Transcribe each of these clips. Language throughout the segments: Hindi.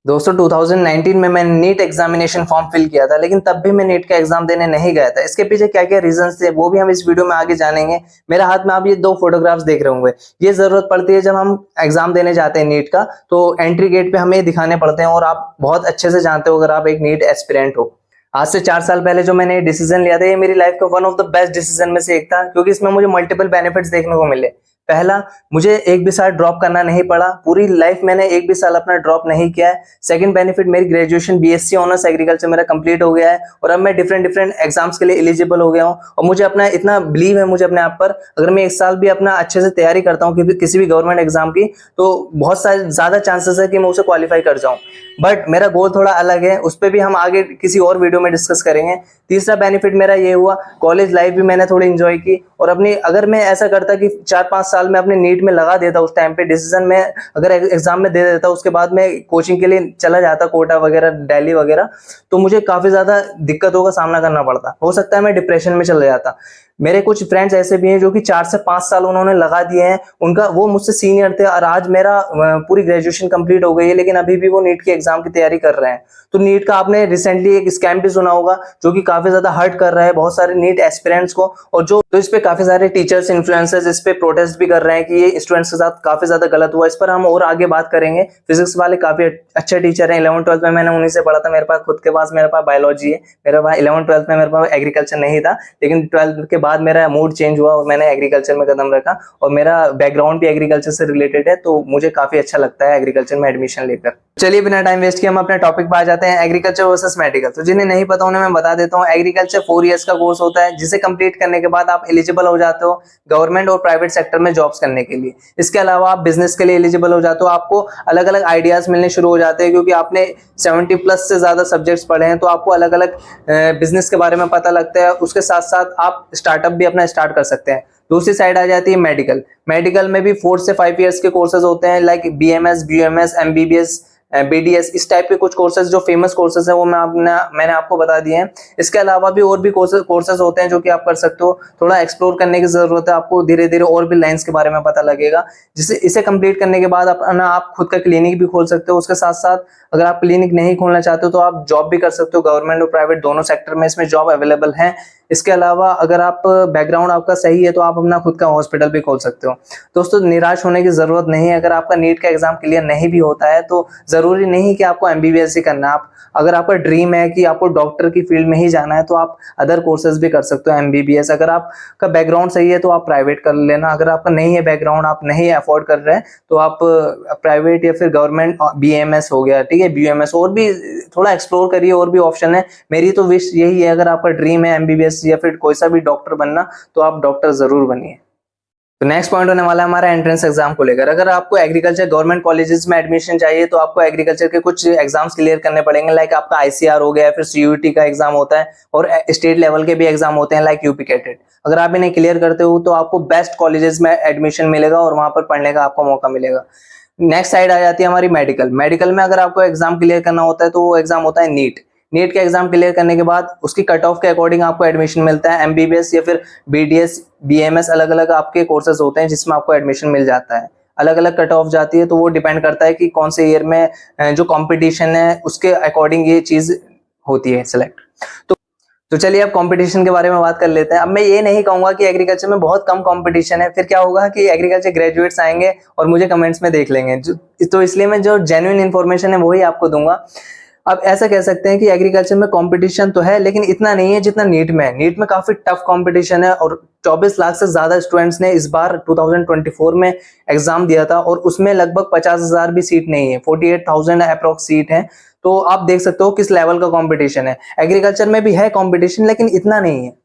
दोस्तों 2019 में मैंने नीट एग्जामिनेशन फॉर्म फिल किया था, लेकिन तब भी मैं नीट का एग्जाम देने नहीं गया था। इसके पीछे क्या क्या रीजंस थे वो भी हम इस वीडियो में आगे जानेंगे। मेरे हाथ में आप ये दो फोटोग्राफ्स देख रहे होंगे। ये जरूरत पड़ती है जब हम एग्जाम देने जाते हैं नीट का, तो एंट्री गेट पे हमें ये दिखाने पड़ते हैं, और आप बहुत अच्छे से जानते हो अगर आप एक नीट एस्पिरेंट हो। आज से 4 साल पहले जो मैंने डिसीजन लिया था, ये मेरी लाइफ का one of the best decision में से एक था, क्योंकि इसमें मुझे मल्टीपल बेनिफिट्स देखने को मिले। पहला, मुझे एक भी साल ड्रॉप करना नहीं पड़ा। पूरी लाइफ मैंने एक भी साल अपना ड्रॉप नहीं किया है। सेकंड बेनिफिट, मेरी ग्रेजुएशन बीएससी ऑनर्स एग्रीकल्चर मेरा कंप्लीट हो गया है, और अब मैं डिफरेंट डिफरेंट एग्जाम्स के लिए एलिजिबल हो गया हूँ। और मुझे अपना इतना बिलीव है मुझे अपने आप पर, अगर मैं एक साल भी अपना अच्छे से तैयारी करता हूँ किसी भी गवर्नमेंट एग्जाम की, तो बहुत सारे ज्यादा चांसेस है कि मैं उसे क्वालिफाई कर जाऊँ। बट मेरा गोल थोड़ा अलग है, उस पर भी हम आगे किसी और वीडियो में डिस्कस करेंगे। तीसरा बेनिफिट मेरा ये हुआ, कॉलेज लाइफ भी मैंने थोड़ी इंजॉय की, और अपनी अगर मैं ऐसा करता कि 4-5 साल में अपने नीट में लगा देता, उस टाइम पे डिसीजन में अगर एग्जाम में दे देता, उसके बाद मैं कोचिंग के लिए चला जाता कोटा वगैरह, दिल्ली वगैरह, तो मुझे काफी ज्यादा दिक्कतों का सामना करना पड़ता। हो सकता है मैं डिप्रेशन में चला जाता। मेरे कुछ फ्रेंड्स ऐसे भी हैं जो कि 4 से 5 साल उन्होंने लगा दिए हैं, उनका वो मुझसे सीनियर थे, और आज मेरा पूरी ग्रेजुएशन कंप्लीट हो गई है, लेकिन अभी भी वो नीट की एग्जाम की तैयारी कर रहे हैं। तो नीट का आपने रिसेंटली एक स्कैम भी सुना होगा, जो कि काफी ज्यादा हर्ट कर रहा है बहुत सारे नीट एस्पिरेंट्स को, और जो तो इस पे काफी सारे टीचर्स इन्फ्लुएंसर्स इस पे प्रोटेस्ट भी कर रहे हैं कि ये स्टूडेंट्स के साथ काफी ज्यादा गलत हुआ। इस पर हम और आगे बात करेंगे। फिजिक्स वाले काफी अच्छे टीचर हैं, 11th-12th में मैंने उन्हीं से पढ़ा था। मेरे पास खुद के पास मेरे पास बायोलॉजी है, मेरे पास 11th-12th में मेरे पास एग्रीकल्चर नहीं था, लेकिन 12th के बाद मेरा मूड चेंज हुआ और मैंने एग्रीकल्चर में कदम रखा, और मेरा बैकग्राउंड भी एग्रीकल्चर से रिलेटेड है, तो मुझे काफी अच्छा लगता है एग्रीकल्चर में एडमिशन लेकर। चलिए बिना टाइम वेस्ट किए हम अपने टॉपिक पर आ जाते हैं, एग्रीकल्चर वर्सेस मेडिकल। तो जिन्हें नहीं पता उन्हें मैं बता देता हूँ। एग्रीकल्चर 4 इयर्स का कोर्स होता है, जिसे कंप्लीट करने के बाद आप एलिजिबल हो जाते हो गवर्नमेंट और प्राइवेट सेक्टर में जॉब्स करने के लिए। इसके अलावा आप बिजनेस के लिए एलिजिबल हो जाते हो, आपको अलग अलग आइडियाज मिलने शुरू हो जाते हैं, क्योंकि आपने 70+ से ज्यादा सब्जेक्ट्स पढ़े हैं, तो आपको अलग अलग बिजनेस के बारे में पता लगता है। उसके साथ साथ आप स्टार्टअप भी अपना स्टार्ट कर सकते हैं। दूसरी साइड आ जाती है मेडिकल। मेडिकल में भी 4 से 5 इयर्स के कोर्सेज होते हैं, like BMS, BUMS, MBBS, BDS, इस टाइप के कुछ कोर्सेज जो फेमस कोर्सेज है वो मैंने आपको बता दिए हैं। इसके अलावा भी और भी कोर्सेज होते हैं जो कि आप कर सकते हो। थोड़ा एक्सप्लोर करने की जरूरत है आपको, धीरे धीरे और भी लाइंस के बारे में पता लगेगा, जिसे इसे कंप्लीट करने के बाद अपना आप खुद का क्लिनिक भी खोल सकते हो। उसके साथ साथ अगर आप क्लिनिक नहीं खोलना चाहते हो तो आप जॉब भी कर सकते हो, गवर्नमेंट और प्राइवेट दोनों सेक्टर में इसमें जॉब अवेलेबल है। इसके अलावा अगर आप बैकग्राउंड आपका सही है तो आप अपना खुद का हॉस्पिटल भी खोल सकते हो। दोस्तों निराश होने की जरूरत नहीं है। अगर आपका नीट का एग्जाम क्लियर नहीं भी होता है तो जरूरी नहीं कि आपको एमबीबीएस ही करना है। आप अगर आपका ड्रीम है कि आपको डॉक्टर की फील्ड में ही जाना है तो आप अदर कोर्सेज भी कर सकते हो, एमबीबीएस। अगर आपका बैकग्राउंड सही है तो आप प्राइवेट कर लेना। अगर आपका नहीं है बैकग्राउंड, आप नहीं अफोर्ड कर रहे हैं, तो आप प्राइवेट या फिर गवर्नमेंट बीएमएस हो गया, ठीक है, बीएमएस, और भी थोड़ा एक्सप्लोर करिए, और भी ऑप्शन है। मेरी तो विश यही है, अगर आपका ड्रीम है एमबीबीएस या फिर कोई सा भी डॉक्टर बनना, तो आप डॉक्टर जरूर बनिए। तो नेक्स्ट पॉइंट होने वाला है हमारा एंट्रेंस एग्जाम को लेकर। अगर आपको एग्रीकल्चर गवर्नमेंट कॉलेजेस में एडमिशन चाहिए तो आपको एग्रीकल्चर के कुछ एग्जाम्स क्लियर करने पड़ेंगे, लाइक आपका आईसीआर हो गया, फिर सीयूईटी का एग्जाम होता है, और स्टेट लेवल के भी एग्जाम होते हैं लाइक यूपी कैटेट। अगर आप इन्हें क्लियर करते हो तो आपको बेस्ट कॉलेजेस में एडमिशन मिलेगा और वहां पर पढ़ने का आपको मौका मिलेगा। नेक्स्ट साइड आ जाती है हमारी मेडिकल। मेडिकल में अगर आपको एग्जाम क्लियर करना होता है तो वो एग्जाम होता है नीट। नीट का एग्जाम क्लियर करने के बाद उसकी कट ऑफ के अकॉर्डिंग आपको एडमिशन मिलता है। एमबीबीएस या फिर बीडीएस, बीएमएस, अलग अलग आपके कोर्सेज होते हैं जिसमें आपको एडमिशन मिल जाता है। अलग अलग कट ऑफ जाती है, तो वो डिपेंड करता है कि कौन से ईयर में जो कंपटीशन है उसके अकॉर्डिंग ये चीज होती है सिलेक्ट। तो चलिए अब कंपटीशन के बारे में बात कर लेते हैं। अब मैं ये नहीं कहूंगा कि एग्रीकल्चर में बहुत कम कंपटीशन है, फिर क्या होगा कि एग्रीकल्चर ग्रेजुएट्स आएंगे और मुझे कमेंट्स में देख लेंगे। तो इसलिए मैं जो जेन्युइन इन्फॉर्मेशन है वही आपको दूंगा। अब ऐसा कह सकते हैं कि एग्रीकल्चर में कंपटीशन तो है, लेकिन इतना नहीं है जितना नीट में है। नीट में काफी टफ कंपटीशन है, और 24 लाख से ज्यादा स्टूडेंट्स ने इस बार 2024 में एग्जाम दिया था, और उसमें लगभग 50,000 भी सीट नहीं है, 48,000 अप्रोक्स सीट है। तो आप देख सकते हो किस लेवल का कंपटीशन है। एग्रीकल्चर में भी है कंपटीशन, लेकिन इतना नहीं है।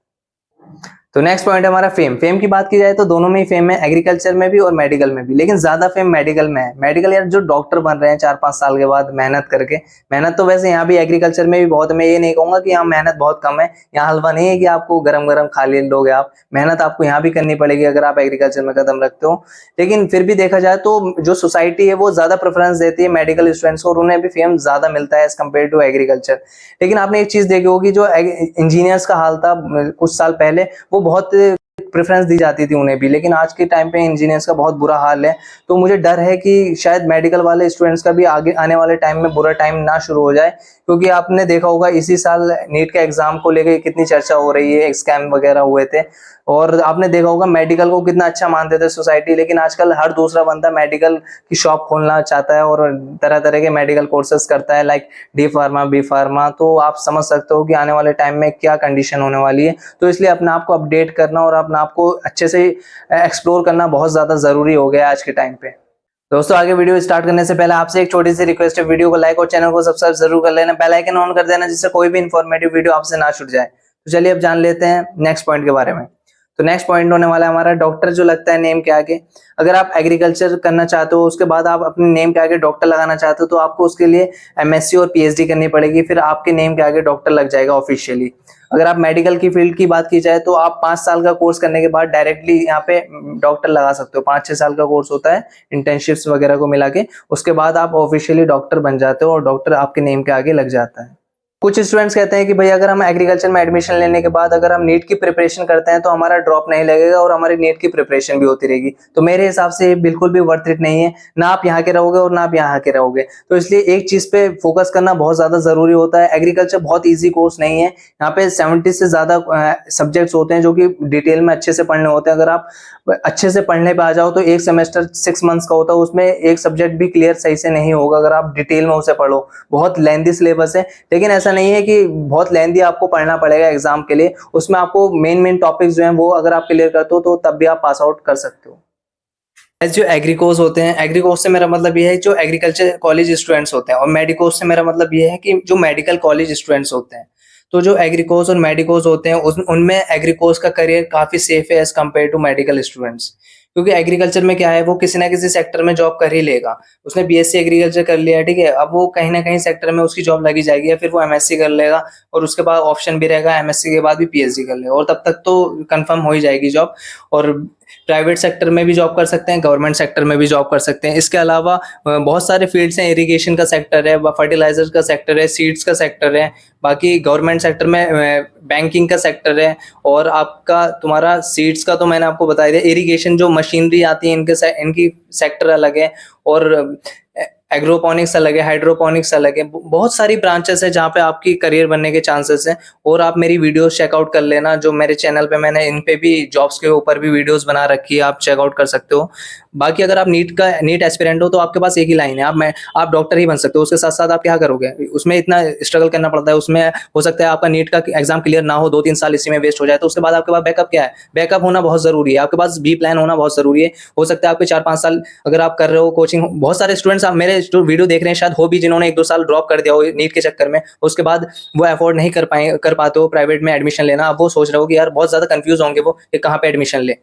तो नेक्स्ट पॉइंट है हमारा फेम। फेम की बात की जाए तो दोनों में ही फेम है, एग्रीकल्चर में भी और मेडिकल में भी, लेकिन ज्यादा फेम मेडिकल में है। मेडिकल यार जो डॉक्टर बन रहे हैं 4-5 साल के बाद मेहनत करके, मेहनत तो वैसे यहाँ भी एग्रीकल्चर में भी बहुत है, मैं ये नहीं कहूंगा कि यहाँ मेहनत बहुत कम है। यहाँ हलवा नहीं है कि आपको गरम गरम खा ले लोगे आप, मेहनत आपको यहाँ भी करनी पड़ेगी अगर आप एग्रीकल्चर में कदम रखते हो। लेकिन फिर भी देखा जाए तो जो सोसाइटी है वो ज्यादा प्रेफरेंस देती है मेडिकल स्टूडेंट्स को, और उन्हें भी फेम ज्यादा मिलता है एज कम्पेयर टू एग्रीकल्चर। लेकिन आपने एक चीज देखी होगी, जो इंजीनियर्स का हाल था कुछ साल पहले, वो बहुत प्रेफरेंस दी जाती थी उन्हें भी, लेकिन आज के टाइम पे इंजीनियर्स का बहुत बुरा हाल है। तो मुझे डर है कि शायद मेडिकल वाले स्टूडेंट्स का भी आगे आने वाले टाइम में बुरा टाइम ना शुरू हो जाए, क्योंकि आपने देखा होगा इसी साल नीट के एग्जाम को लेकर कितनी चर्चा हो रही है, स्कैम वगैरह हुए थे। और आपने देखा होगा मेडिकल को कितना अच्छा मानते थे सोसाइटी, लेकिन आजकल हर दूसरा बंदा मेडिकल की शॉप खोलना चाहता है और तरह तरह के मेडिकल कोर्सेज करता है, like D pharma, B pharma. तो आप समझ सकते हो कि आने वाले टाइम में क्या कंडीशन होने वाली है। तो इसलिए अपने आप को अपडेट करना और अपने आप को अच्छे से एक्सप्लोर करना बहुत ज्यादा जरूरी हो गया है आज के टाइम पे। दोस्तों, आगे वीडियो स्टार्ट करने से पहले आपसे एक छोटी सी रिक्वेस्ट है, वीडियो को लाइक और चैनल को सब्सक्राइब जरूर कर लेना, बेल आइकन ऑन कर देना, जिससे कोई भी इंफॉर्मेटिव वीडियो आपसे ना छूट जाए। तो चलिए अब जान लेते हैं नेक्स्ट पॉइंट के बारे में। तो नेक्स्ट पॉइंट होने वाला है हमारा डॉक्टर, जो लगता है नेम के आगे। अगर आप एग्रीकल्चर करना चाहते हो, उसके बाद आप अपने नेम के आगे डॉक्टर लगाना चाहते हो, तो आपको उसके लिए एमएससी और पीएचडी करनी पड़ेगी, फिर आपके नेम के आगे डॉक्टर लग जाएगा ऑफिशियली। अगर आप मेडिकल की फील्ड की बात की जाए तो आप 5 साल का कोर्स करने के बाद डायरेक्टली यहाँ पे डॉक्टर लगा सकते हो। 5-6 साल का कोर्स होता है इंटर्नशिप्स वगैरह को मिला के, उसके बाद आप ऑफिशियली डॉक्टर बन जाते हो और डॉक्टर आपके नेम के आगे लग जाता है। कुछ स्टूडेंट्स कहते हैं कि भाई अगर हम एग्रीकल्चर में एडमिशन लेने के बाद अगर हम नीट की प्रिपरेशन करते हैं तो हमारा ड्रॉप नहीं लगेगा और हमारी नीट की प्रिपरेशन भी होती रहेगी। तो मेरे हिसाब से ये बिल्कुल भी वर्थ इट नहीं है, ना आप यहाँ के रहोगे और ना आप यहाँ के रहोगे। तो इसलिए एक चीज पे फोकस करना बहुत ज्यादा जरूरी होता है। एग्रीकल्चर बहुत ईजी कोर्स नहीं है, यहाँ पे 70 से ज्यादा सब्जेक्ट्स होते हैं जो कि डिटेल में अच्छे से पढ़ने होते हैं। अगर आप अच्छे से पढ़ने पे आ जाओ तो एक सेमेस्टर 6 मंथ्स का होता है, उसमें एक सब्जेक्ट भी क्लियर सही से नहीं होगा अगर आप डिटेल में उसे पढ़ो। बहुत लेंथी सिलेबस है, लेकिन ऐसा नहीं है कि बहुत लेंथी आपको पढ़ना पड़ेगा एग्जाम के लिए। उसमें आपको मेन टॉपिक्स जो हैं वो अगर आप क्लियर करते हो तो तब भी आप पास आउट कर सकते हो। जो एग्रीकोर्स होते हैं, एग्रीकोर्स से मेरा मतलब ये है जो एग्रीकल्चर कॉलेज स्टूडेंट्स होते हैं, और मेडिकोर्स से मेरा मतलब ये है कि जो मेडिकल कॉलेज स्टूडेंट्स होते हैं। तो जो एग्रीकोर्स और मेडिकोर्स होते हैं उनमें एग्रीकोर्स का करियर काफी सेफ है as compare to medical students, क्योंकि एग्रीकल्चर में क्या है, वो किसी ना किसी सेक्टर में जॉब कर ही लेगा। उसने बीएससी एग्रीकल्चर कर लिया, ठीक है, अब वो कहीं ना कहीं सेक्टर में उसकी जॉब लगी जाएगी, या फिर वो एमएससी कर लेगा और उसके बाद ऑप्शन भी रहेगा एमएससी के बाद भी पीएचडी कर लेगा, और तब तक तो कंफर्म हो ही जाएगी जॉब। और प्राइवेट सेक्टर में भी जॉब कर सकते हैं, गवर्नमेंट सेक्टर में भी जॉब कर सकते हैं। इसके अलावा बहुत सारे फील्ड्स हैं, इरिगेशन का सेक्टर है, फर्टिलाइजर का सेक्टर है, सीड्स का सेक्टर है, बाकी गवर्नमेंट सेक्टर में बैंकिंग का सेक्टर है। और आपका तुम्हारा सीड्स का तो मैंने आपको बता दिया, इरिगेशन जो मशीनरी आती है इनकी सेक्टर अलग है, और एग्रोपोनिक्स अलग है, हाइड्रोपोनिक्स अलग है। बहुत सारी ब्रांचेस है जहाँ पे आपकी करियर बनने के चांसेस हैं। और आप मेरी वीडियोस चेकआउट कर लेना, जो मेरे चैनल पे मैंने इन पे भी जॉब्स के ऊपर भी वीडियोस बना रखी है, आप चेकआउट कर सकते हो। बाकी अगर आप नीट एस्पिरेंट हो तो आपके पास एक ही लाइन है, आप डॉक्टर ही बन सकते हो। उसके साथ साथ आप क्या करोगे, उसमें इतना स्ट्रगल करना पड़ता है, उसमें हो सकता है आपका नीट का एग्जाम क्लियर ना हो, 2-3 साल इसी में वेस्ट हो जाए। तो उसके बाद आपके पास बैकअप क्या है, बैकअप होना बहुत जरूरी है, आपके पास बी प्लान होना बहुत जरूरी है। हो सकता है आपके 4-5 साल अगर आप कर रहे हो कोचिंग, बहुत सारे स्टूडेंट्स मेरे जो वीडियो देख रहे हैं शायद हो भी, जिन्होंने 1-2 साल ड्रॉप कर दिया हो नीट के चक्कर में, उसके बाद वो अफोर्ड नहीं कर पाते हो प्राइवेट में एडमिशन लेना। अब वो सोच रहे हो कि यार बहुत ज्यादा कंफ्यूज होंगे वो कि कहाँ पे एडमिशन ले।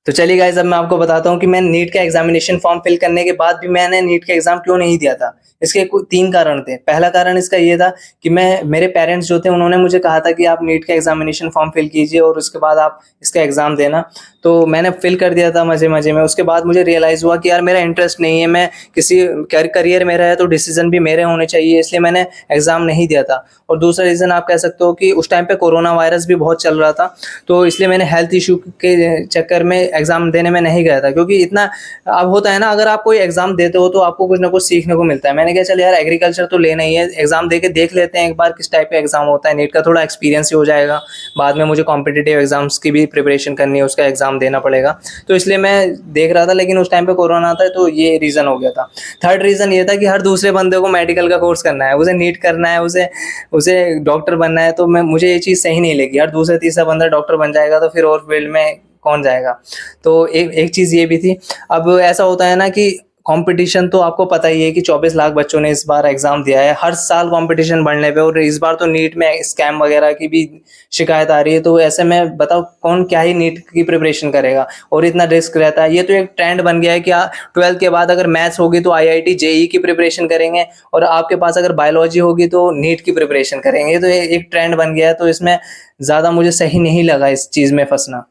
तो चलिए गाइस, अब मैं आपको बताता हूँ कि मैं नीट का एग्जामिनेशन फॉर्म फिल करने के बाद भी मैंने नीट का एग्जाम क्यों नहीं दिया था। इसके 3 कारण थे। पहला कारण इसका ये था कि मेरे पेरेंट्स जो थे उन्होंने मुझे कहा था कि आप नीट का एग्जामिनेशन फॉर्म फिल कीजिए और उसके बाद आप इसका एग्जाम देना। तो मैंने फिल कर दिया था मजे मजे में। उसके बाद मुझे रियलाइज हुआ कि यार मेरा इंटरेस्ट नहीं है, मैं किसी करियर मेरा है तो डिसीजन भी मेरे होने चाहिए, इसलिए मैंने एग्जाम नहीं दिया था। और दूसरा रीजन आप कह सकते हो कि उस टाइम पे कोरोना वायरस भी बहुत चल रहा था, तो इसलिए मैंने हेल्थ इशू के चक्कर में एग्जाम देने में नहीं गया था। क्योंकि इतना अब होता है ना, अगर आप कोई एग्जाम देते हो तो आपको कुछ ना कुछ सीखने को मिलता है। मैंने कहा चल यार एग्रीकल्चर तो लेना ही है, एग्जाम दे के देख लेते हैं एक बार किस टाइप का एग्जाम होता है, नीट का थोड़ा एक्सपीरियंस ही हो जाएगा। बाद में मुझे कॉम्पिटिटिव एग्जाम्स की भी प्रिपरेशन करनी है, उसका एग्जाम देना पड़ेगा, तो इसलिए मैं देख रहा था। लेकिन उस टाइम पे कोरोना था, तो ये रीजन हो गया था। थर्ड रीजन ये था कि हर दूसरे बंदे को मेडिकल का कोर्स करना है, उसे नीट करना है, उसे डॉक्टर बनना है, तो मुझे ये चीज़ सही नहीं लगी। हर दूसरा तीसरा बंदा डॉक्टर बन जाएगा तो फिर और फील्ड में कौन जाएगा। तो एक चीज़ ये भी थी। अब ऐसा होता है ना कि कंपटीशन तो आपको पता ही है कि 24 लाख बच्चों ने इस बार एग्जाम दिया है, हर साल कंपटीशन बढ़ने पे, और इस बार तो नीट में स्कैम वगैरह की भी शिकायत आ रही है। तो ऐसे में बताओ कौन क्या ही नीट की प्रिपरेशन करेगा, और इतना रिस्क रहता है। ये तो एक ट्रेंड बन गया है कि 12th के बाद अगर मैथ्स होगी तो आईआईटी जेई की प्रिपरेशन करेंगे, और आपके पास अगर बायोलॉजी होगी तो नीट की प्रिपरेशन करेंगे। तो एक ट्रेंड बन गया है, तो इसमें ज़्यादा मुझे सही नहीं लगा इस चीज़ में फंसना।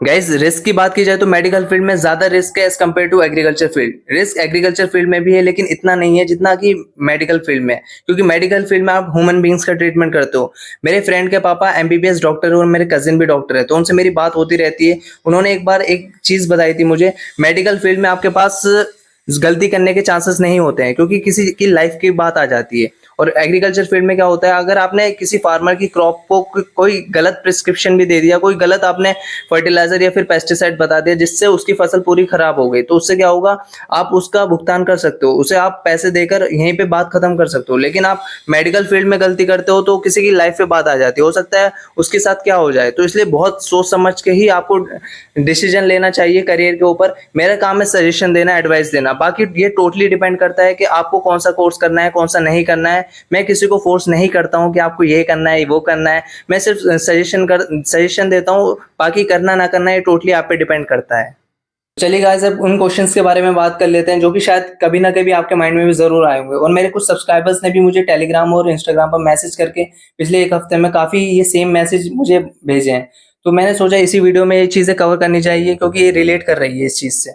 गाइस, रिस्क की बात की जाए तो मेडिकल फील्ड में ज्यादा रिस्क है as compare to agriculture field. Risk agriculture field में भी है लेकिन इतना नहीं है जितना कि मेडिकल फील्ड में है, क्योंकि मेडिकल फील्ड में आप ह्यूमन बींग्स का ट्रीटमेंट करते हो। मेरे फ्रेंड के पापा एमबीबीएस डॉक्टर है और मेरे कजिन भी डॉक्टर है, तो उनसे मेरी बात होती रहती है। उन्होंने एक बार एक चीज बताई थी मुझे, मेडिकल फील्ड में आपके पास गलती करने के चांसेस नहीं होते हैं, क्योंकि किसी की लाइफ की बात आ जाती है। और एग्रीकल्चर फील्ड में क्या होता है, अगर आपने किसी फार्मर की क्रॉप को कोई गलत प्रिस्क्रिप्शन भी दे दिया, कोई गलत आपने फर्टिलाइजर या फिर पेस्टिसाइड बता दिया जिससे उसकी फसल पूरी खराब हो गई, तो उससे क्या होगा, आप उसका भुगतान कर सकते हो, उसे आप पैसे देकर यहीं पे बात खत्म कर सकते हो। लेकिन आप मेडिकल फील्ड में गलती करते हो तो किसी की लाइफ पे बात आ जाती है, हो सकता है उसके साथ क्या हो जाए। तो इसलिए बहुत सोच समझ के ही आपको डिसीजन लेना चाहिए करियर के ऊपर। मेरा काम है सजेशन देना, एडवाइस देना, बाकी ये टोटली डिपेंड करता है कि आपको कौन सा कोर्स करना है, कौन सा नहीं करना है। मैं किसी को फोर्स नहीं करता हूँ कि आपको ये करना है, वो करना है। मैं सिर्फ सजेशन देता हूँ, बाकी करना ना करना ये टोटली आप पे डिपेंड करता है। चलिए गाइस, अब उन क्वेश्चंस के बारे में बात कर लेते हैं जो कि शायद कभी ना कभी आपके माइंड में भी जरूर आए होंगे। और मेरे कुछ सब्सक्राइबर्स ने भी मुझे टेलीग्राम और इंस्टाग्राम पर मैसेज करके पिछले एक हफ्ते में काफी ये सेम मैसेज मुझे भेजे हैं। तो मैंने सोचा इसी वीडियो में ये चीजें कवर करनी चाहिए, क्योंकि ये रिलेट कर रही है इस चीज से।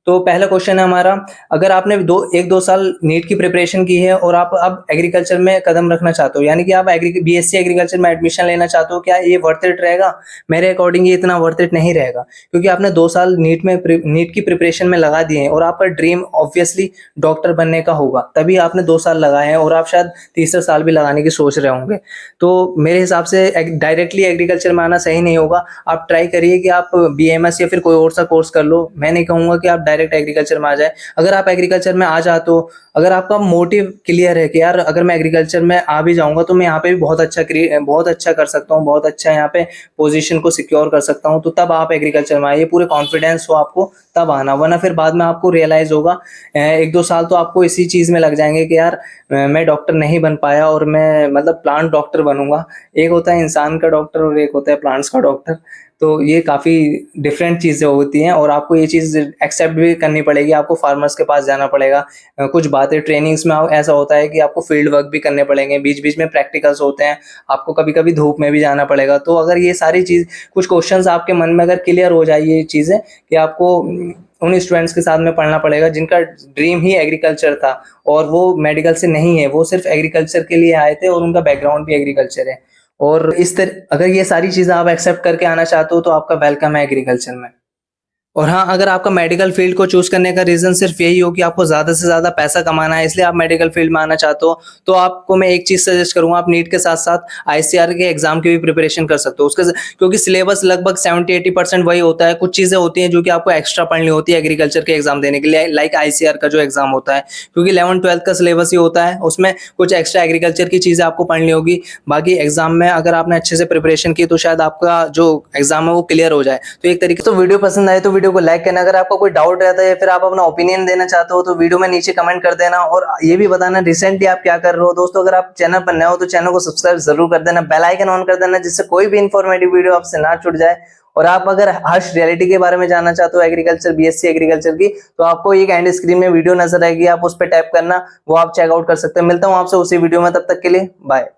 तो पहला क्वेश्चन है हमारा, अगर आपने एक दो साल नीट की प्रिपरेशन की है और आप अब एग्रीकल्चर में कदम रखना चाहते हो, यानी कि आप बीएससी एग्रीकल्चर में एडमिशन लेना चाहते हो, क्या ये वर्थ इट रहेगा? मेरे अकॉर्डिंग ये इतना वर्थ इट नहीं रहेगा, क्योंकि आपने 2 साल नीट की प्रिपरेशन में लगा दिए हैं और आपका ड्रीम ऑब्वियसली डॉक्टर बनने का होगा, तभी आपने 2 साल लगाए हैं और आप शायद तीसरा साल भी लगाने की सोच रहे होंगे। तो मेरे हिसाब से डायरेक्टली एग्रीकल्चर में आना सही नहीं होगा। आप ट्राई करिए कि आप बीएमएस या फिर कोई और सा कोर्स कर लो। मैं नहीं कहूंगा कि आप डायरेक्ट एग्रीकल्चर में आ जाए। अगर आप एग्रीकल्चर में आ जाते हो, अगर आपका मोटिव क्लियर है कि यार अगर मैं एग्रीकल्चर में आ भी जाऊंगा तो मैं यहाँ पे भी बहुत अच्छा कर सकता हूँ, बहुत अच्छा यहाँ पे पोजीशन को सिक्योर कर सकता हूँ, तो तब आप एग्रीकल्चर में आइए, पूरे कॉन्फिडेंस हो आपको, तब आना। वरना फिर बाद में आपको रियलाइज होगा, 1-2 साल तो आपको इसी चीज में लग जाएंगे कि यार मैं डॉक्टर नहीं बन पाया और मैं मतलब प्लांट डॉक्टर बनूंगा। एक होता है इंसान का डॉक्टर और एक होता है प्लांट्स का डॉक्टर, तो ये काफी डिफरेंट चीजें होती हैं और आपको ये चीज एक्सेप्ट भी करनी पड़ेगी। आपको फार्मर्स के पास जाना पड़ेगा, कुछ बातें ट्रेनिंग्स में ऐसा होता है कि आपको फील्ड वर्क भी करने पड़ेंगे, बीच बीच में प्रैक्टिकल्स होते हैं, आपको कभी कभी धूप में भी जाना पड़ेगा। तो अगर ये सारी चीज, कुछ क्वेश्चंस आपके मन में अगर क्लियर हो जाए ये चीजें कि आपको उन स्टूडेंट्स के साथ में पढ़ना पड़ेगा जिनका ड्रीम ही एग्रीकल्चर था और वो मेडिकल से नहीं है, वो सिर्फ एग्रीकल्चर के लिए आए थे और उनका बैकग्राउंड भी एग्रीकल्चर है। और इस तरह अगर ये सारी चीजें आप एक्सेप्ट करके आना चाहते हो तो आपका वेलकम है एग्रीकल्चर में। और हाँ, अगर आपका मेडिकल फील्ड को चूज करने का रीजन सिर्फ यही हो कि आपको ज्यादा से ज्यादा पैसा कमाना है, इसलिए आप मेडिकल फील्ड में आना चाहते हो, तो आपको मैं एक चीज सजेस्ट करूंगा, आप नीट के साथ साथ आईसीआर के एग्जाम की भी प्रिपरेशन कर सकते हो। उसके क्योंकि सिलेबस लगभग 70-80% वही होता है। कुछ चीजें होती हैं जो कि आपको एक्स्ट्रा पढ़नी होती है एग्रीकल्चर के एग्जाम देने के लिए, लाइक आईसीआर का जो एग्जाम होता है, क्योंकि 11th-12th का सिलेबस ही होता है, उसमें कुछ एक्स्ट्रा एग्रीकल्चर की चीजें आपको पढ़नी होगी। बाकी एग्जाम में अगर आपने अच्छे से प्रिपरेशन की तो शायद आपका जो एग्जाम है वो क्लियर हो जाए। तो एक तरीके से तो वीडियो पसंद आए तो वीडियो को लाइक करना। अगर आपका कोई डाउट रहता है या फिर आप अपना ओपिनियन देना चाहते हो तो वीडियो में नीचे कमेंट कर देना, और ये भी बताना रिसेंटली आप क्या कर रहे हो। दोस्तों, अगर आप चैनल पर नए हो तो चैनल को सब्सक्राइब जरूर कर देना, बेल आइकन ऑन कर देना, जिससे कोई भी इंफॉर्मेटिव वीडियो आपसे ना छूट जाए। और आप अगर हर्ष रियलिटी के बारे में जानना चाहते हो एग्रीकल्चर, बीएससी एग्रीकल्चर की, तो आपको एक एंड स्क्रीन में वीडियो नजर आएगी, आप उस पर टैप करना, वो आप चेकआउट कर सकते हैं। मिलता हूं आपसे उसी वीडियो में, तब तक के लिए बाय।